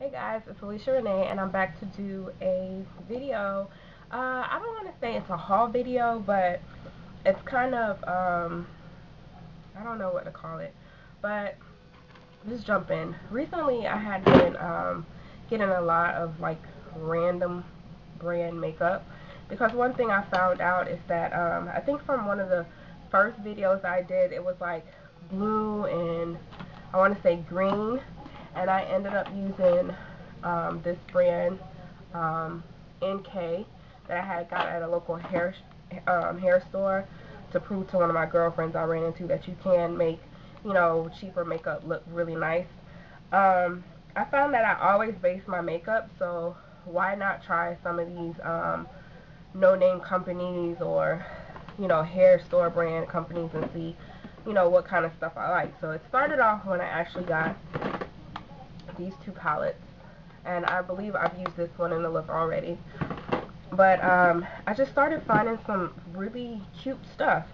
Hey guys, it's Alicia Renee and I'm back to do a video. I don't want to say it's a haul video, but it's kind of, I don't know what to call it. But just jump in. Recently I had been getting a lot of like random brand makeup because one thing I found out is that I think from one of the first videos I did, it was like blue and I want to say green, and I ended up using this brand NK that I had got at a local hair store to prove to one of my girlfriends I ran into that you can make, cheaper makeup look really nice. I found that I always base my makeup, so why not try some of these no-name companies or, hair store brand companies and see, what kind of stuff I like. So it started off when I actually got these two palettes, and I believe I've used this one in the look already. But I just started finding some really cute stuff.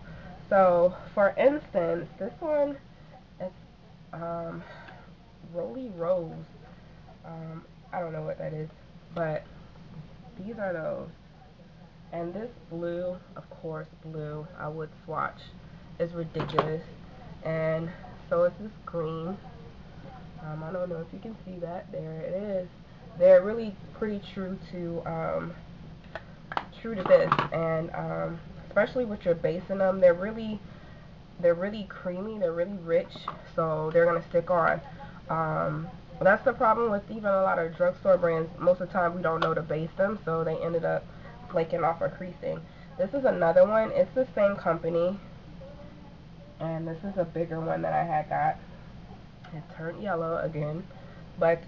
So for instance, this one is um, Roly Rose. Um, I don't know what that is, but these are those. And this blue, of course, blue, I would swatch, is ridiculous. And so is this green. I don't know if you can see that. There it is. They're really pretty true to this, and especially with your base in them, they're really creamy. They're really rich, so they're gonna stick on. That's the problem with even a lot of drugstore brands. Most of the time, we don't know to base them, so they ended up flaking off or creasing. This is another one. It's the same company, and this is a bigger one that I had got. It turned yellow again, but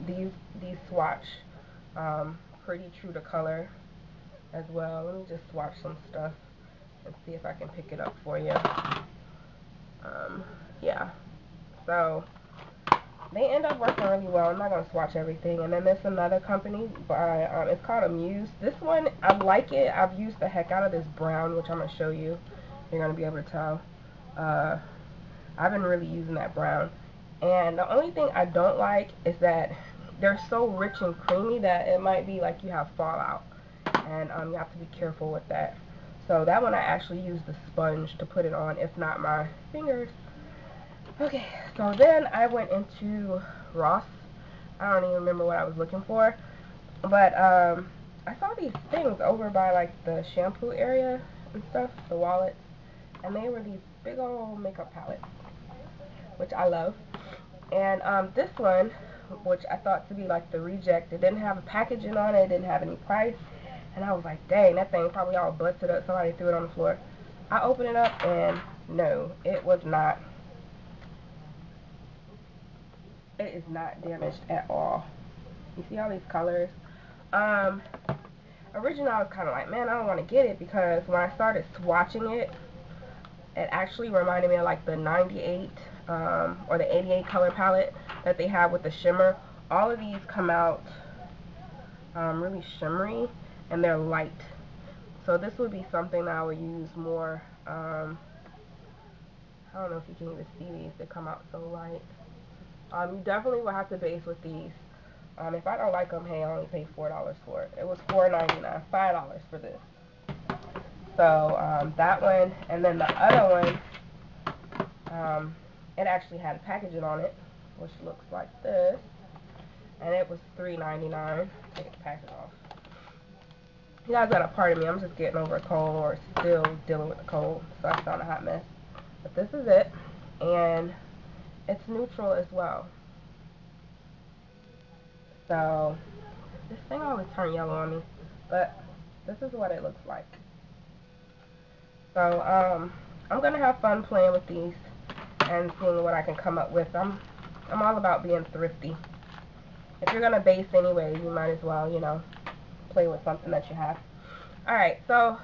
these swatch pretty true to color as well. Let me just swatch some stuff and see if I can pick it up for you. Yeah, so they end up working really well. I'm not going to swatch everything. And then there's another company by, it's called Amuse. This one, I like it. I've used the heck out of this brown, which I'm going to show you. You're going to be able to tell. I've been really using that brown. And the only thing I don't like is that they're so rich and creamy that it might be like you have fallout. And you have to be careful with that. So that one I actually used the sponge to put it on, if not my fingers. Okay, so then I went into Ross. I don't even remember what I was looking for. But I saw these things over by like the shampoo area and stuff, the wallets. And they were these big old makeup palettes, which I love. And this one, which I thought to be like the reject, it didn't have a packaging on it, it didn't have any price. And I was like, dang, that thing probably all busted up. Somebody threw it on the floor. I opened it up, and no, it was not. It is not damaged at all. You see all these colors? Um, Originally I was kind of like, man, I don't want to get it because when I started swatching it, it actually reminded me of like the 98 or the 88 color palette that they have with the shimmer. All of these come out really shimmery, and they're light. So this would be something that I would use more. I don't know if you can even see these. They come out so light. You definitely will have to base with these. If I don't like them, hey, I only paid $4 for it. It was $4.99, $5 for this. So that one, and then the other one, it actually had a packaging on it, which looks like this, and it was $3.99. Take the package off. You guys gotta pardon me. I'm just getting over a cold, or still dealing with the cold, so I sound a hot mess. But this is it, and it's neutral as well. So this thing always turns yellow on me, but this is what it looks like. So I'm gonna have fun playing with these and seeing what I can come up with. I'm all about being thrifty. If you're gonna base anyway, you might as well, play with something that you have. Alright, so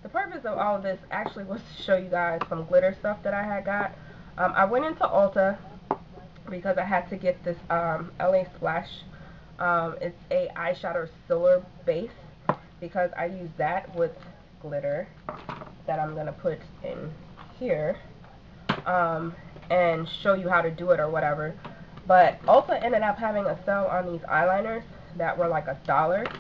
the purpose of all of this actually was to show you guys some glitter stuff that I had got. I went into Ulta because I had to get this LA Splash. It's a eyeshadow sealer base because I use that with glitter that I'm going to put in here and show you how to do it or whatever. But Ulta ended up having a sale on these eyeliners that were like $1.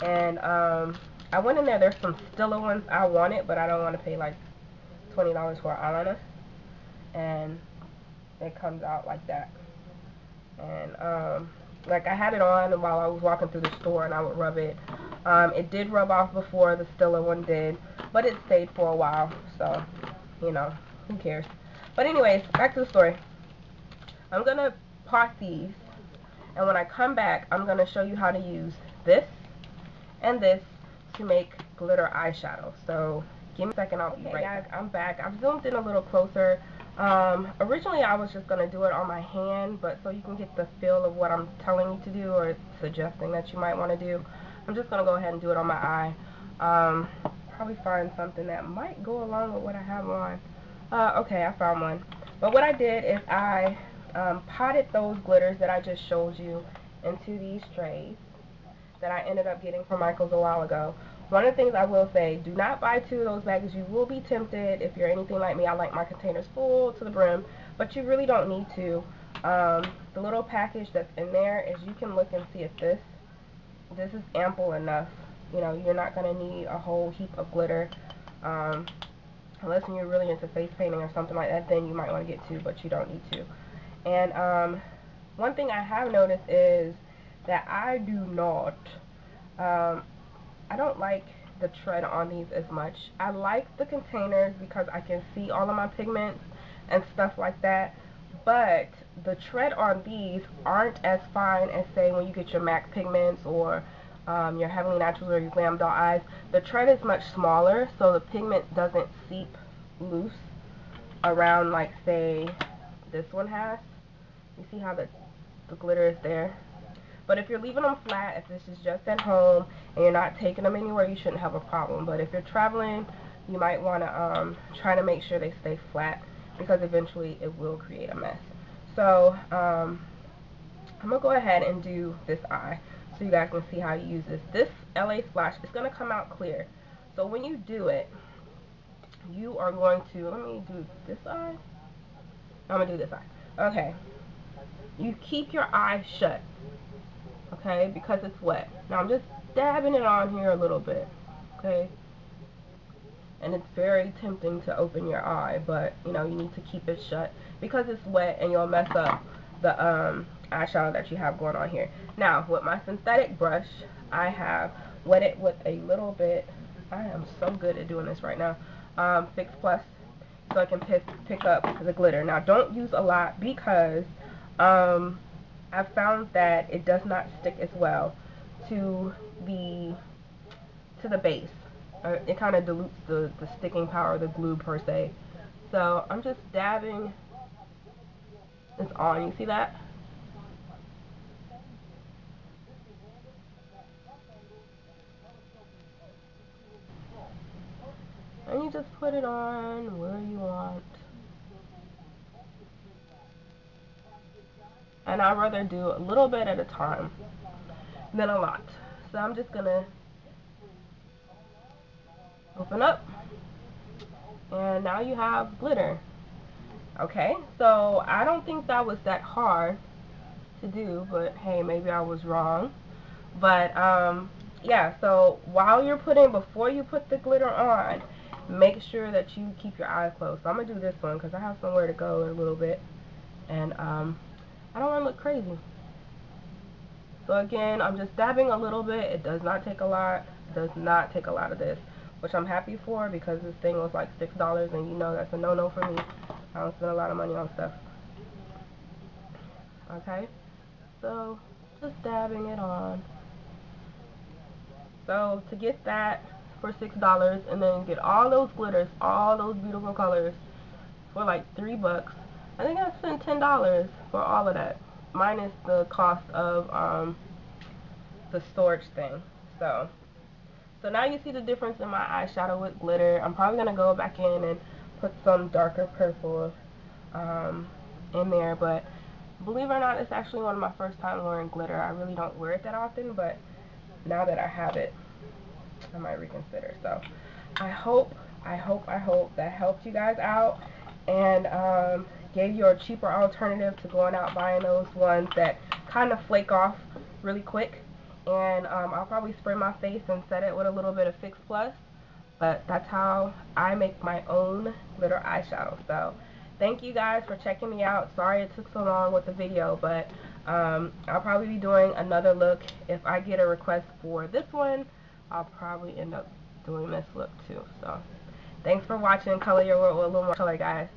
And I went in there. There's some Stila ones I wanted, but I don't want to pay like $20 for an eyeliner. And it comes out like that. And like I had it on while I was walking through the store, and I would rub it. It did rub off before the Stila one did, but it stayed for a while, so you know, who cares. But anyways, back to the story. I'm gonna pot these, and when I come back, I'm gonna show you how to use this and this to make glitter eyeshadow. So give me a second, I'll be right back. I'm back. I've zoomed in a little closer. Originally I was just going to do it on my hand, but so you can get the feel of what I'm telling you to do or suggesting that you might want to do, I'm just going to go ahead and do it on my eye. Probably find something that might go along with what I have on. Okay, I found one. But what I did is I potted those glitters that I just showed you into these trays that I ended up getting from Michael's a while ago. One of the things I will say, do not buy 2 of those bags. You will be tempted if you're anything like me. I like my containers full to the brim, but you really don't need to. The little package that's in there is, you can look and see if this is ample enough. You know, you're not going to need a whole heap of glitter. Unless you're really into face painting or something like that, then you might want to get 2, but you don't need to. And one thing I have noticed is that I do not, I don't like the tread on these as much. I like the containers because I can see all of my pigments and stuff like that, but the tread on these aren't as fine as, say, when you get your MAC pigments or your Heavenly Naturals or your Glam Doll Eyes. The tread is much smaller, so the pigment doesn't seep loose around like, say, this one has. You see how the glitter is there? But if you're leaving them flat, if this is just at home and you're not taking them anywhere, you shouldn't have a problem. But if you're traveling, you might want to try to make sure they stay flat, because eventually it will create a mess. So I'm going to go ahead and do this eye so you guys can see how you use this. This LA Splash is going to come out clear. So when you do it, you are going to, let me do this eye. I'm going to do this eye. Okay. You keep your eye shut. Okay, because it's wet. Now I'm just dabbing it on here a little bit, okay? And it's very tempting to open your eye, but you know, you need to keep it shut because it's wet and you'll mess up the eyeshadow that you have going on here. Now, with my synthetic brush, I have wet it with a little bit. I am so good at doing this right now. Fix Plus, so I can pick up the glitter. Now, don't use a lot because I've found that it does not stick as well to the base. It kind of dilutes the sticking power of the glue per se. So I'm just dabbing this on. You see that? And you just put it on where you want. And I'd rather do a little bit at a time than a lot. So I'm just gonna open up, and now you have glitter. Okay, so I don't think that was that hard to do, but hey, maybe I was wrong. But yeah, so before you put the glitter on, make sure that you keep your eyes closed. So I'm gonna do this one because I have somewhere to go in a little bit, and I don't want to look crazy. So again, I'm just dabbing a little bit. It does not take a lot. It does not take a lot of this, which I'm happy for because this thing was like $6, and you know that's a no-no for me. I don't spend a lot of money on stuff. Okay, so just dabbing it on. So to get that for $6 and then get all those glitters, all those beautiful colors for like $3, I think I spent $10 for all of that, minus the cost of the storage thing. So now you see the difference in my eyeshadow with glitter. I'm probably gonna go back in and put some darker purple in there, but believe it or not, it's actually one of my first time wearing glitter. I really don't wear it that often, but now that I have it, I might reconsider. So I hope that helped you guys out. And gave you a cheaper alternative to going out buying those ones that kind of flake off really quick. And I'll probably spray my face and set it with a little bit of Fix Plus. But that's how I make my own glitter eyeshadow. So thank you guys for checking me out. Sorry it took so long with the video, but I'll probably be doing another look. If I get a request for this one, I'll probably end up doing this look too. So thanks for watching. Color your world with a little more color, guys.